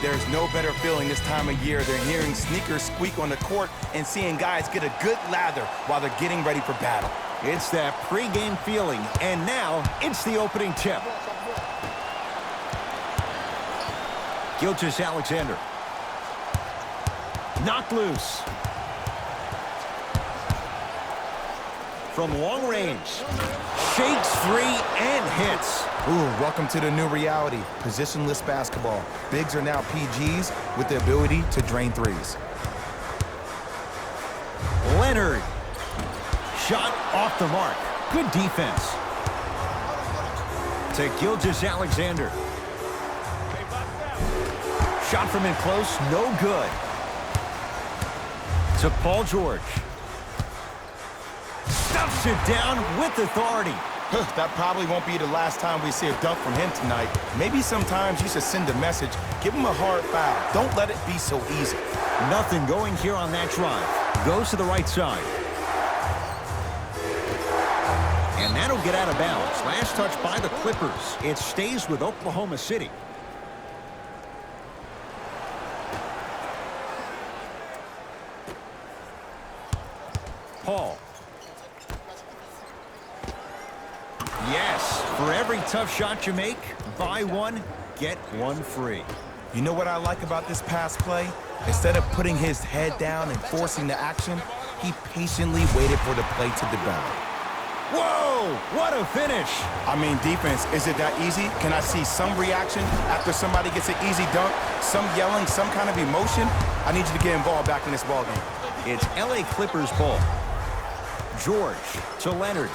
There's no better feeling this time of year than hearing sneakers squeak on the court and seeing guys get a good lather while they're getting ready for battle. It's that pregame feeling, and now it's the opening tip. Gilgeous-Alexander. Knocked loose. From long range. Shakes free and hits. Ooh, welcome to the new reality. Positionless basketball. Bigs are now PGs with the ability to drain threes. Leonard. Shot off the mark. Good defense. To Gilgeous-Alexander. Shot from in close, no good. To Paul George. Stuffs it down with authority. That probably won't be the last time we see a dunk from him tonight. Maybe sometimes you should send a message. Give him a hard foul. Don't let it be so easy. Nothing going here on that drive. Goes to the right side. And that'll get out of bounds. Last touch by the Clippers. It stays with Oklahoma City. Paul. Yes, for every tough shot you make, buy one, get one free. You know what I like about this pass play? Instead of putting his head down and forcing the action, he patiently waited for the play to develop. Whoa, what a finish. I mean, defense, is it that easy? Can I see some reaction after somebody gets an easy dunk? Some yelling, some kind of emotion? I need you to get involved back in this ballgame. It's LA Clippers ball. George to Leonard.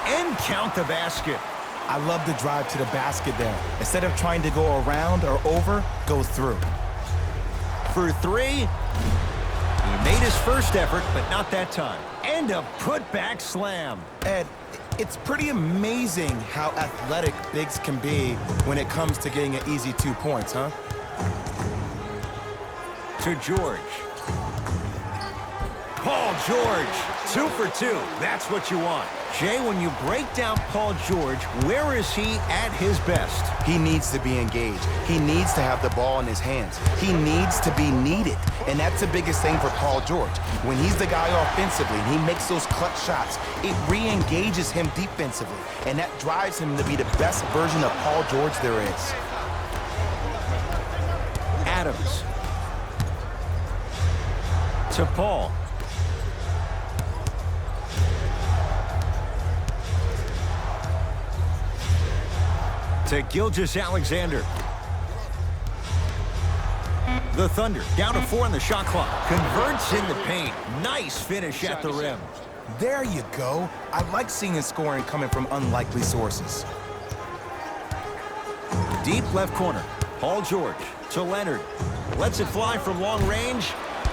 And count the basket. I love the drive to the basket there. Instead of trying to go around or over, go through. For three, he made his first effort, but not that time. And a putback slam. Ed, it's pretty amazing how athletic bigs can be when it comes to getting an easy 2 points, huh? To George. Paul George, 2 for 2. That's what you want. Jay, when you break down Paul George, where is he at his best? He needs to be engaged. He needs to have the ball in his hands. He needs to be needed. And that's the biggest thing for Paul George. When he's the guy offensively and he makes those clutch shots, it re-engages him defensively. And that drives him to be the best version of Paul George there is. Adams. To Paul. To Gilgeous-Alexander. The Thunder down to 4 on the shot clock. Converts in the paint. Nice finish at the rim. There you go. I like seeing scoring coming from unlikely sources. Deep left corner. Paul George to Leonard. Lets it fly from long range.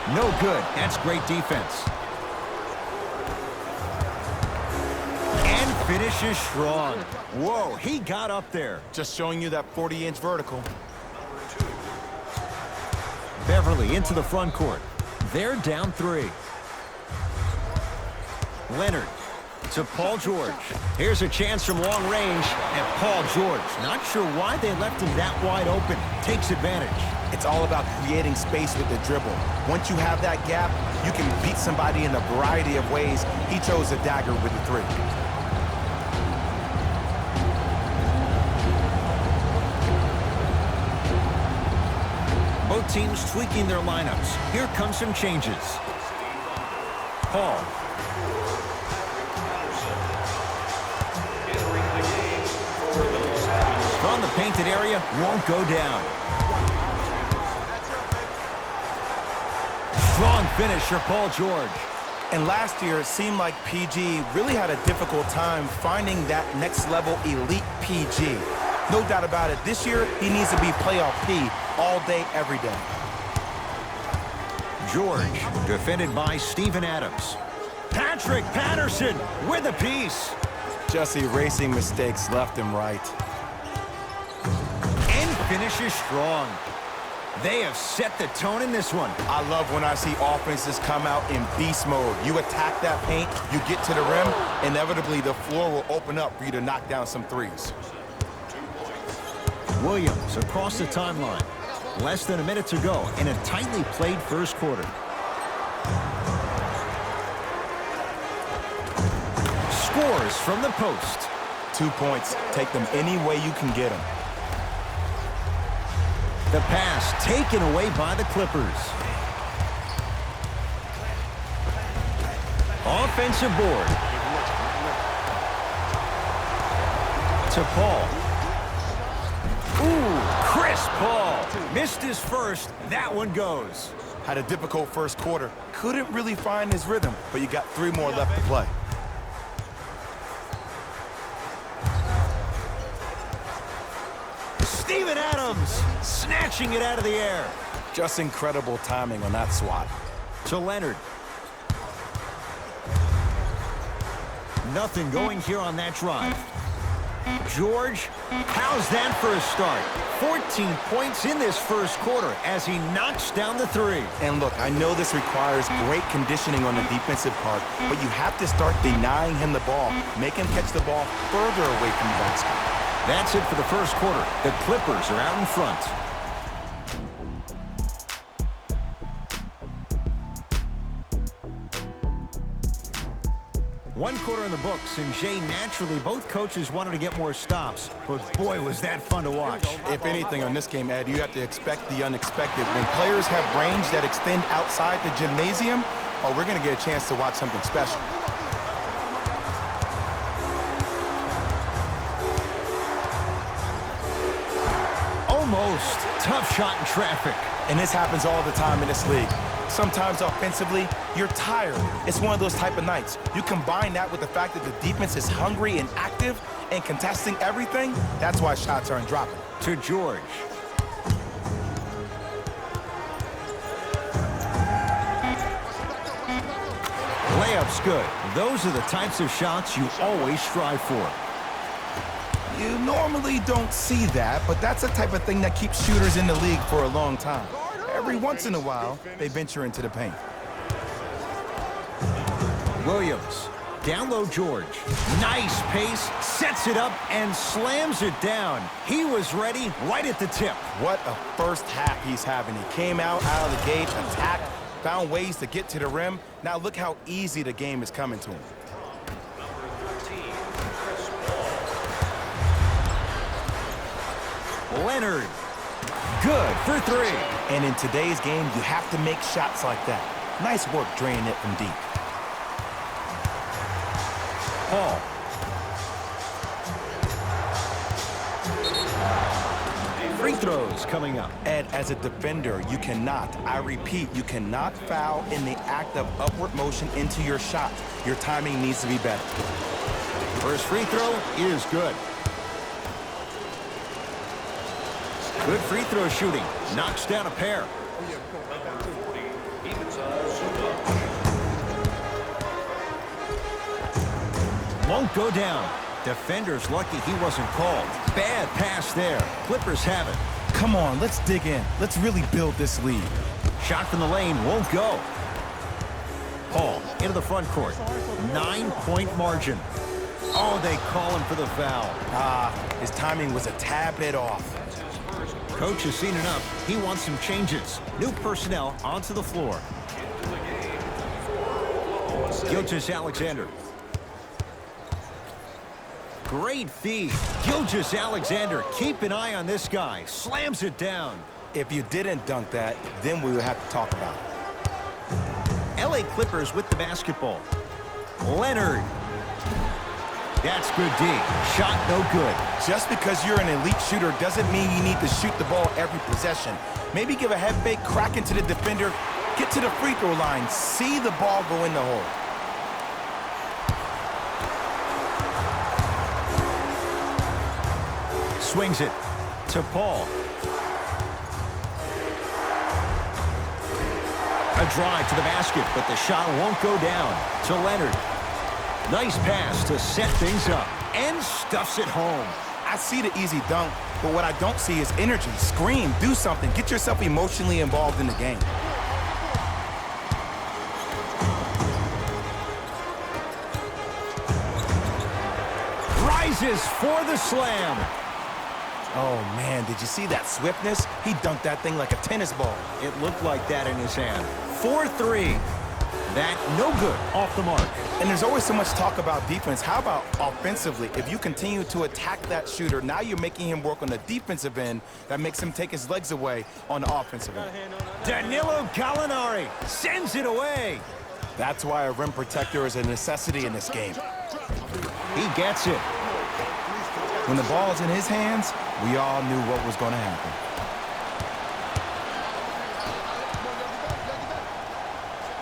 No good. That's great defense. Finishes strong. Whoa, he got up there. Just showing you that 40-inch vertical. Beverly into the front court. They're down 3. Leonard to Paul George. Here's a chance from long range. And Paul George, not sure why they left him that wide open. Takes advantage. It's all about creating space with the dribble. Once you have that gap, you can beat somebody in a variety of ways. He chose a dagger with the 3. Both teams tweaking their lineups. Here come some changes. Paul. From the painted area, won't go down. Strong finish for Paul George. And last year, it seemed like PG really had a difficult time finding that next level elite PG. No doubt about it, this year, he needs to be playoff P all day, every day. George, defended by Steven Adams. Patrick Patterson with a piece. Just erasing mistakes left and right. And finishes strong. They have set the tone in this one. I love when I see offenses come out in beast mode. You attack that paint, you get to the rim, inevitably the floor will open up for you to knock down some threes. Williams across the timeline. Less than a minute to go in a tightly played first quarter. Scores from the post. 2 points. Take them any way you can get them. The pass taken away by the Clippers. Offensive board. To Paul. Ooh, Chris Paul. Missed his first. That one goes. Had a difficult first quarter. Couldn't really find his rhythm, but you got 3 more left to play. Steven Adams snatching it out of the air. Just incredible timing on that swat. To Leonard. Nothing going here on that drive. George, how's that for a start? 14 points in this first quarter as he knocks down the three. And look, I know this requires great conditioning on the defensive part, but you have to start denying him the ball. Make him catch the ball further away from the basket. That's it for the first quarter. The Clippers are out in front. One quarter in the books, and Jay, naturally, both coaches wanted to get more stops, but boy, was that fun to watch. If anything on this game, Ed, you have to expect the unexpected. When players have range that extend outside the gymnasium, oh, we're going to get a chance to watch something special. Almost. Tough shot in traffic. And this happens all the time in this league. Sometimes offensively, you're tired. It's one of those type of nights. You combine that with the fact that the defense is hungry and active and contesting everything, that's why shots aren't dropping. To George. Layup's good. Those are the types of shots you always strive for. You normally don't see that, but that's the type of thing that keeps shooters in the league for a long time. Every once in a while, they venture into the paint. Williams, down low George. Nice pace, sets it up, and slams it down. He was ready right at the tip. What a first half he's having. He came out of the gate, attacked, found ways to get to the rim. Now look how easy the game is coming to him. Leonard, good for three. And in today's game, you have to make shots like that. Nice work draining it from deep. Paul. Free throws coming up. Ed, as a defender, you cannot, I repeat, you cannot foul in the act of upward motion into your shot. Your timing needs to be better. First free throw is good. Good free throw shooting. Knocks down a pair. Won't go down. Defender's lucky he wasn't called. Bad pass there. Clippers have it. Come on, let's dig in. Let's really build this lead. Shot from the lane won't go. Paul into the front court. 9-point margin. Oh, they call him for the foul. His timing was a tad bit off. Coach has seen enough. He wants some changes. New personnel onto the floor. Gilgeous-Alexander. Great feed. Gilgeous-Alexander, keep an eye on this guy. Slams it down. If you didn't dunk that, then we would have to talk about it. LA Clippers with the basketball. Leonard. That's good D. Shot no good. Just because you're an elite shooter doesn't mean you need to shoot the ball every possession. Maybe give a head fake, crack into the defender, get to the free throw line, see the ball go in the hole. Swings it to Paul. A drive to the basket, but the shot won't go down. To Leonard. Nice pass to set things up and stuffs it home. I see the easy dunk, But what I don't see is energy. Scream, do something. Get yourself emotionally involved in the game. Rises for the slam. Oh, man, did you see that swiftness? He dunked that thing like a tennis ball. It looked like that in his hand. 4-3. That no good, off the mark. And there's always so much talk about defense. How about offensively? If you continue to attack that shooter, now you're making him work on the defensive end. That makes him take his legs away on the offensive end. Danilo Gallinari sends it away. That's why a rim protector is a necessity in this game. He gets it. When the ball's in his hands, we all knew what was going to happen.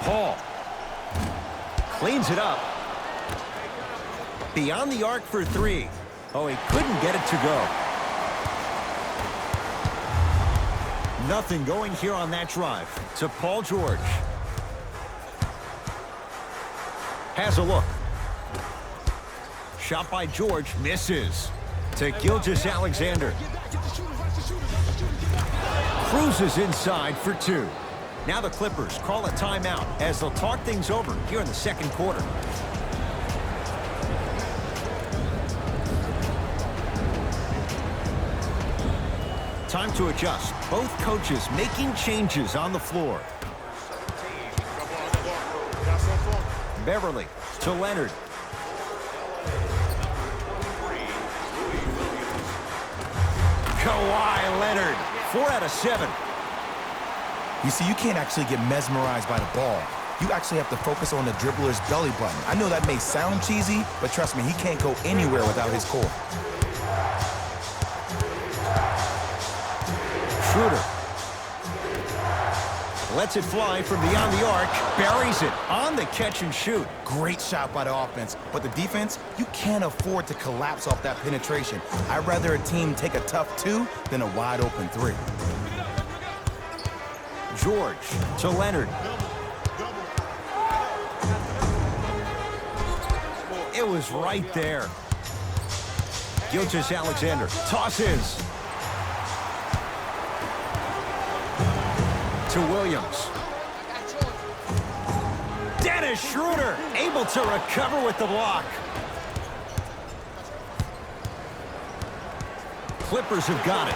Paul cleans it up. Beyond the arc for three. Oh, he couldn't get it to go. Nothing going here on that drive. To Paul George. Has a look. Shot by George, misses. To Gilgeous-Alexander. Cruises inside for two. Now the Clippers call a timeout as they'll talk things over here in the second quarter. Time to adjust. Both coaches making changes on the floor. Beverly to Leonard. Kawhi Leonard, 4 out of 7. You see, you can't actually get mesmerized by the ball. You actually have to focus on the dribbler's belly button. I know that may sound cheesy, but trust me, he can't go anywhere without his core. Schroeder lets it fly from beyond the arc, buries it on the catch and shoot. Great shot by the offense, but the defense, you can't afford to collapse off that penetration. I'd rather a team take a tough two than a wide open three. George to Leonard. It was right there. Gilgeous-Alexander tosses. To Williams. Dennis Schroeder able to recover with the block. Clippers have got it.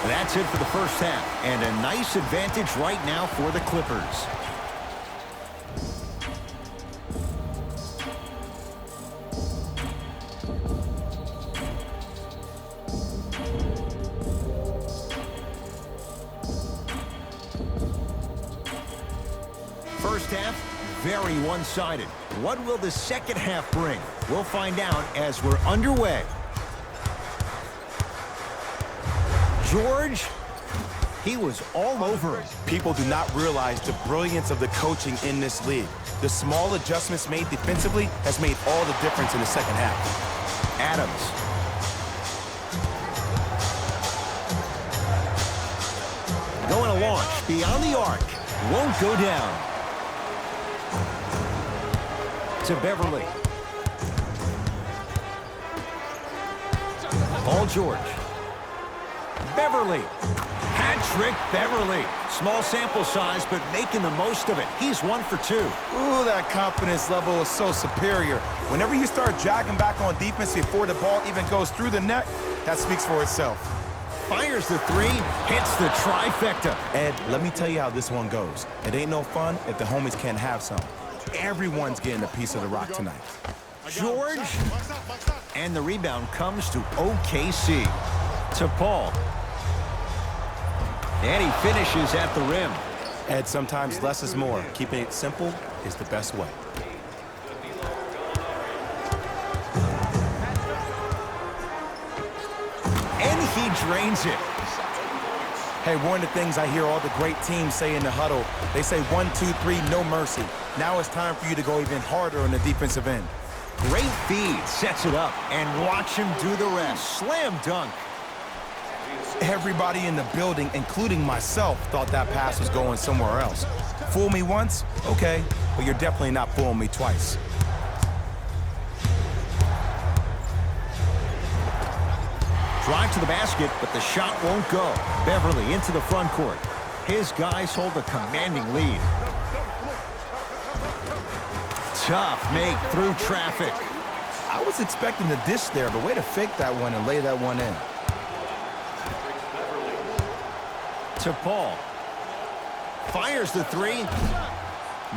That's it for the first half, and a nice advantage right now for the Clippers. First half, very one-sided. What will the second half bring? We'll find out as we're underway. George, he was all over him. People do not realize the brilliance of the coaching in this league. The small adjustments made defensively has made all the difference in the second half. Adams. Going to launch beyond the arc. Won't go down. To Beverly. Paul George. Beverly. Hat-trick Beverly. Small sample size, but making the most of it. He's 1 for 2. Ooh, that confidence level is so superior. Whenever you start jogging back on defense before the ball even goes through the net, that speaks for itself. Fires the three, hits the trifecta. Ed, let me tell you how this one goes. It ain't no fun if the homies can't have some. Everyone's getting a piece of the rock tonight. George. And the rebound comes to OKC. To Paul. And he finishes at the rim. Ed, sometimes less is more. Keeping it simple is the best way. And he drains it. Hey, one of the things I hear all the great teams say in the huddle, they say 1, 2, 3, no mercy. Now it's time for you to go even harder on the defensive end. Great feed, sets it up, and watch him do the rest. Slam dunk. Everybody in the building, including myself, thought that pass was going somewhere else. Fool me once? Okay, but you're definitely not fooling me twice. Drive to the basket, but the shot won't go. Beverly into the front court. His guys hold a commanding lead. Tough make through traffic. I was expecting the dish there, but way to fake that one and lay that one in. To Paul. Fires the three.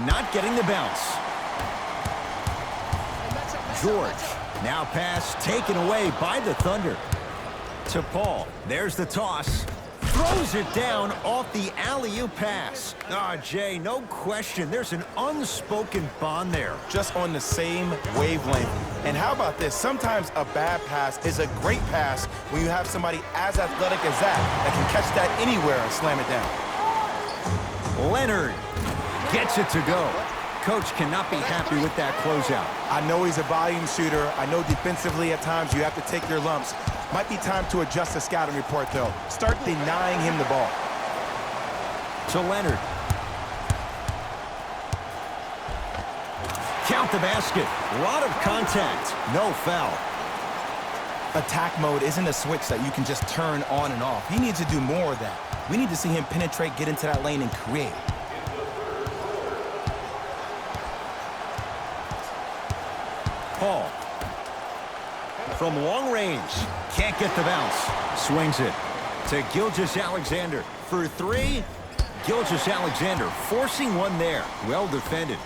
Not getting the bounce. George. Now pass taken away by the Thunder. To Paul. There's the toss. Throws it down off the alley-oop pass. Jay, no question. There's an unspoken bond there. Just on the same wavelength. And how about this? Sometimes a bad pass is a great pass when you have somebody as athletic as that can catch that anywhere and slam it down. Leonard gets it to go. Coach cannot be happy with that closeout. I know he's a volume shooter. I know defensively at times you have to take your lumps. Might be time to adjust the scouting report, though. Start denying him the ball. To Leonard. Count the basket. A lot of contact. No foul. Attack mode isn't a switch that you can just turn on and off. He needs to do more of that. We need to see him penetrate, get into that lane, and create. Paul. From long range. Can't get the bounce. Swings it to Gilgeous-Alexander for three. Gilgeous-Alexander forcing one there. Well defended.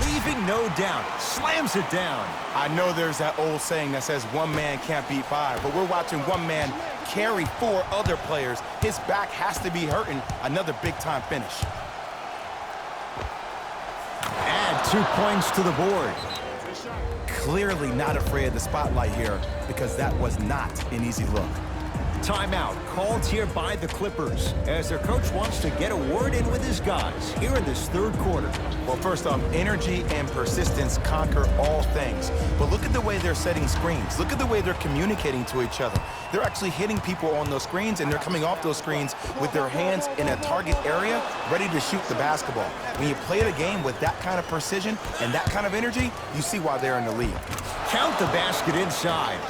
Leaving no doubt. Slams it down. I know there's that old saying that says one man can't beat five, but we're watching one man carry four other players. His back has to be hurting. Another big-time finish. Add 2 points to the board. Clearly not afraid of the spotlight here because that was not an easy look. Timeout called here by the Clippers as their coach wants to get a word in with his guys here in this third quarter. Well, first off, energy and persistence conquer all things. But look at the way they're setting screens. Look at the way they're communicating to each other. They're actually hitting people on those screens, and they're coming off those screens with their hands in a target area, ready to shoot the basketball. When you play the game with that kind of precision and that kind of energy, you see why they're in the lead. Count the basket inside.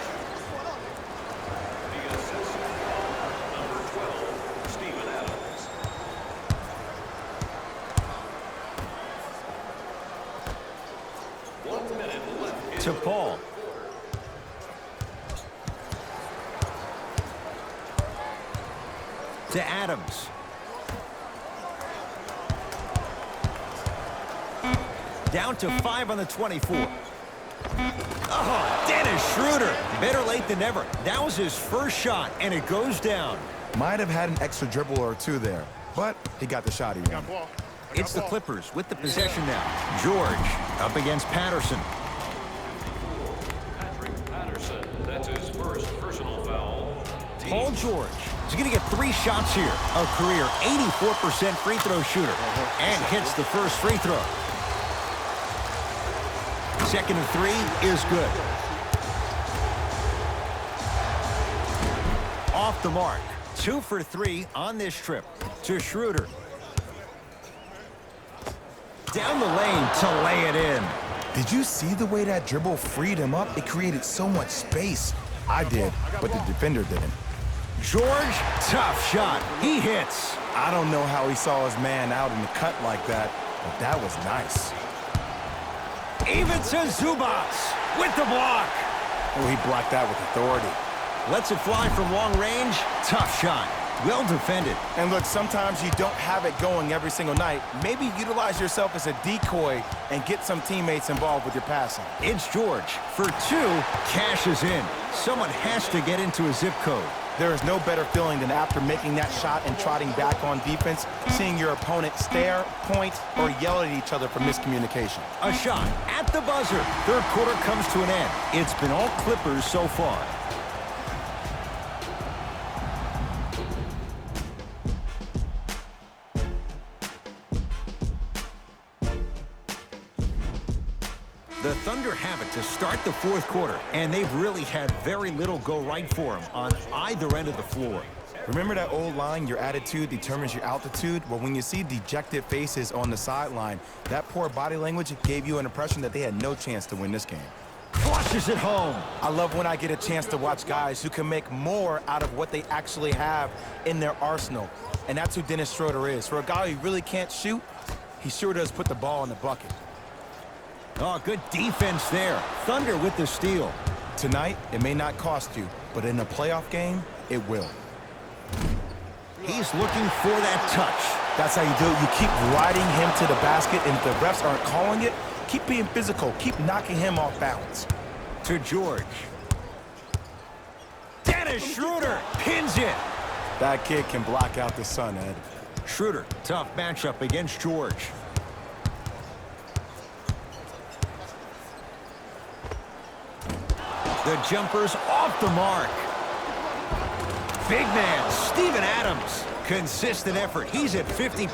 To Paul. To Adams. Down to 5 on the 24. Oh, Dennis Schroeder. Better late than never. That was his first shot, and it goes down. Might have had an extra dribble or two there, but he got the shot he wanted. It's the Clippers with the possession now. George up against Patterson. That's his first personal foul. Paul George is going to get 3 shots here. A career 84% free throw shooter. And hits the first free throw. Second and 3 is good. Off the mark. 2 for 3 on this trip. To Schroeder. Down the lane to lay it in. Did you see the way that dribble freed him up? It created so much space. I did, but the defender didn't. George, tough shot. He hits. I don't know how he saw his man out in the cut like that, but that was nice. Ivica Zubac with the block. Oh, he blocked that with authority. Lets it fly from long range. Tough shot. Well defended. And look, sometimes you don't have it going every single night. Maybe utilize yourself as a decoy and get some teammates involved with your passing. It's George. For 2, cashes in. Someone has to get into a zip code. There is no better feeling than after making that shot and trotting back on defense, seeing your opponent stare, point, or yell at each other for miscommunication. A shot at the buzzer. Third quarter comes to an end. It's been all Clippers so far. The Thunder have it to start the fourth quarter, and they've really had very little go right for them on either end of the floor. Remember that old line, your attitude determines your altitude? Well, when you see dejected faces on the sideline, that poor body language gave you an impression that they had no chance to win this game. Flushes it home. I love when I get a chance to watch guys who can make more out of what they actually have in their arsenal. And that's who Dennis Schroeder is. For a guy who really can't shoot, he sure does put the ball in the bucket. Oh, good defense there. Thunder with the steal. Tonight, it may not cost you, but in a playoff game, it will. He's looking for that touch. That's how you do it. You keep riding him to the basket, and if the refs aren't calling it, keep being physical. Keep knocking him off balance. To George. Dennis Schroeder pins it. That kid can block out the sun, Ed. Schroeder, tough matchup against George. The jumper's off the mark. Big man, Steven Adams. Consistent effort. He's at 50%.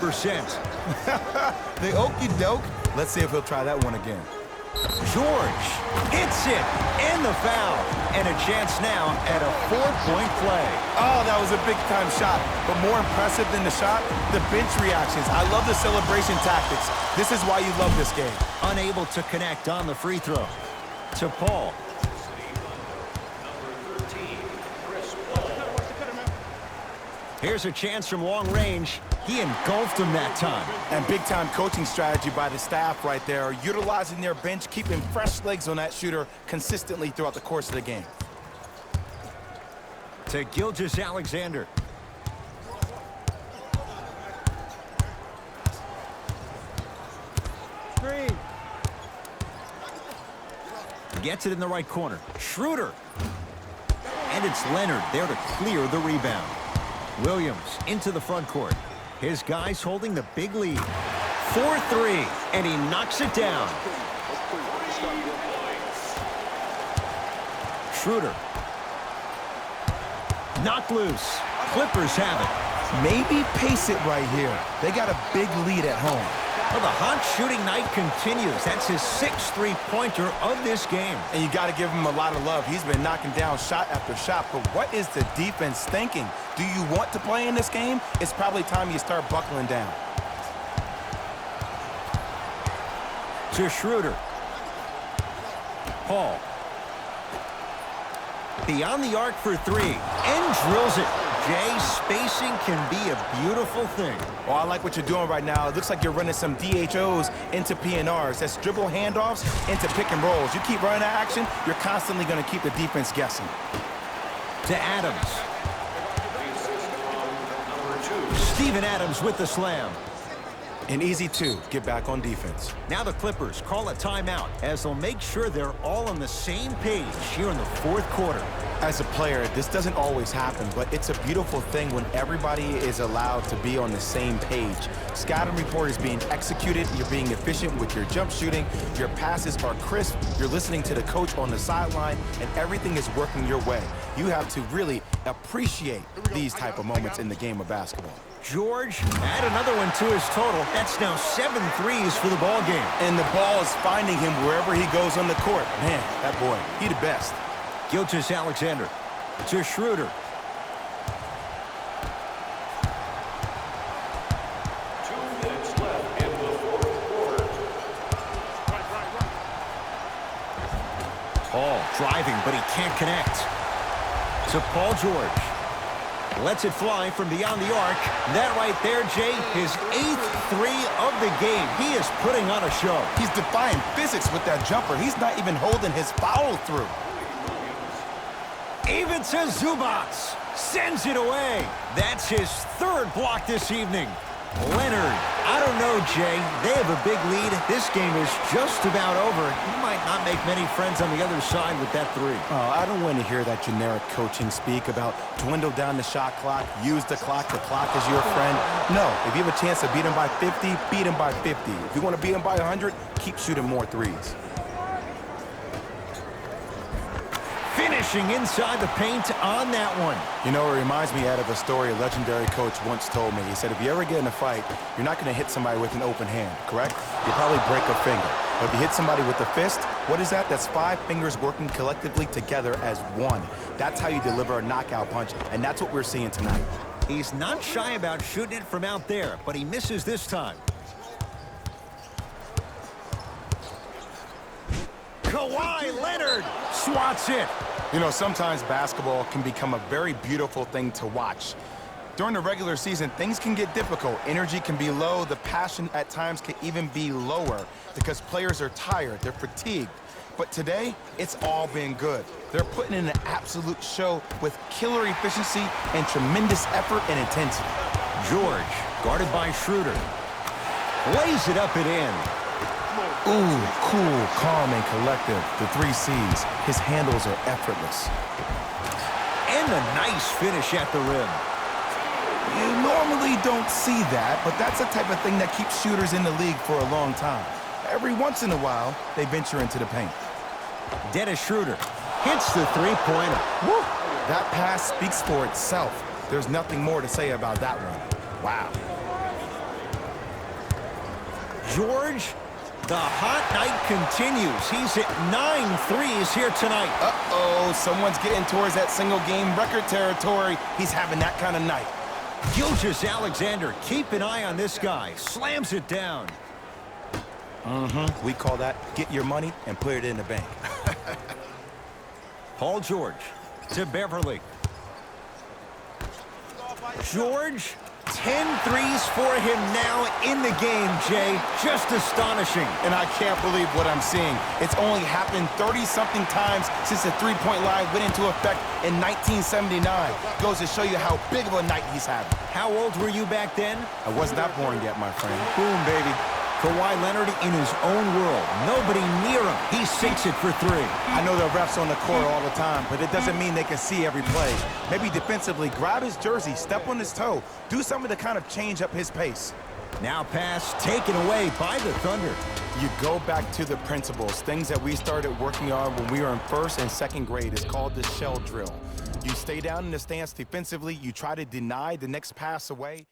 The okey doke. Let's see if he'll try that one again. George hits it, and the foul. And a chance now at a 4-point play. Oh, that was a big-time shot. But more impressive than the shot, the bench reactions. I love the celebration tactics. This is why you love this game. Unable to connect on the free throw. To Paul. Here's a chance from long range. He engulfed him that time. And big-time coaching strategy by the staff right there, utilizing their bench, keeping fresh legs on that shooter consistently throughout the course of the game. To Gilgeous-Alexander. Screen. Gets it in the right corner. Schroeder. And it's Leonard there to clear the rebound. Williams into the front court. His guys holding the big lead. 4-3, and he knocks it down. Schroeder. Knocked loose. Clippers have it. Maybe pace it right here. They got a big lead at home. Well, the hot shooting night continues. That's his 6th three-pointer of this game. And you got to give him a lot of love. He's been knocking down shot after shot. But what is the defense thinking? Do you want to play in this game? It's probably time you start buckling down. To Schroeder. Paul. Beyond the arc for three. And drills it. Jay, spacing can be a beautiful thing. Oh, I like what you're doing right now. It looks like you're running some DHOs into PNRs. That's dribble handoffs into pick and rolls. You keep running that action, you're constantly going to keep the defense guessing. To Adams. Steven Adams with the slam. An easy two, get back on defense. Now the Clippers call a timeout as they'll make sure they're all on the same page here in the fourth quarter. As a player, this doesn't always happen, but it's a beautiful thing when everybody is allowed to be on the same page. Scouting report is being executed, you're being efficient with your jump shooting, your passes are crisp, you're listening to the coach on the sideline, and everything is working your way. You have to really appreciate these type of moments in the game of basketball. George add another one to his total. That's now 7 threes for the ball game. And the ball is finding him wherever he goes on the court. Man, that boy, he the best. Gilgeous-Alexander to Schroeder. 2 minutes left in the fourth quarter. Paul driving, but he can't connect. To Paul George. Lets it fly from beyond the arc. That right there, Jay, his 8th three of the game. He is putting on a show. He's defying physics with that jumper. He's not even holding his follow through. Even to Zubac. Sends it away. That's his 3rd block this evening. Leonard. I don't know, Jay. They have a big lead. This game is just about over. He might not make many friends on the other side with that 3. Oh, I don't want to hear that generic coaching speak about dwindle down the shot clock, use the clock as your friend. No, if you have a chance to beat him by 50, beat him by 50. If you want to beat him by 100, keep shooting more threes. 50 finishing inside the paint on that one. You know, it reminds me out of a story a legendary coach once told me. He said, if you ever get in a fight, you're not going to hit somebody with an open hand, correct? You probably break a finger. But if you hit somebody with a fist, what is that? That's 5 fingers working collectively together as one. That's how you deliver a knockout punch, and that's what we're seeing tonight. He's not shy about shooting it from out there, but he misses this time. Kawhi Leonard swats it. You know, sometimes basketball can become a very beautiful thing to watch. During the regular season, things can get difficult. Energy can be low. The passion at times can even be lower because players are tired. They're fatigued. But today, it's all been good. They're putting in an absolute show with killer efficiency and tremendous effort and intensity. George, guarded by Schroeder. Lays it up and in. Ooh, cool, calm, and collective. The 3 C's. His handles are effortless. And a nice finish at the rim. You normally don't see that, but that's the type of thing that keeps shooters in the league for a long time. Every once in a while, they venture into the paint. Dennis Schroeder hits the three-pointer. Woo! That pass speaks for itself. There's nothing more to say about that one. Wow. George, the hot night continues. He's at 9 threes here tonight. Uh-oh, someone's getting towards that single-game record territory. He's having that kind of night. Gilgeous-Alexander, keep an eye on this guy. Slams it down. We call that get your money and put it in the bank. Paul George to Beverly. George, 10 threes for him now in the game, Jay. Just astonishing. And I can't believe what I'm seeing. It's only happened 30-something times since the three-point line went into effect in 1979. Goes to show you how big of a night he's having. How old were you back then? I wasn't that born yet, my friend. Boom, baby. Kawhi Leonard in his own world. Nobody near him. He sinks it for 3. I know the refs on the court all the time, but it doesn't mean they can see every play. Maybe defensively, grab his jersey, step on his toe, do something to kind of change up his pace. Now pass taken away by the Thunder. You go back to the principles, things that we started working on when we were in 1st and 2nd grade. It's called the shell drill. You stay down in the stance defensively, you try to deny the next pass away.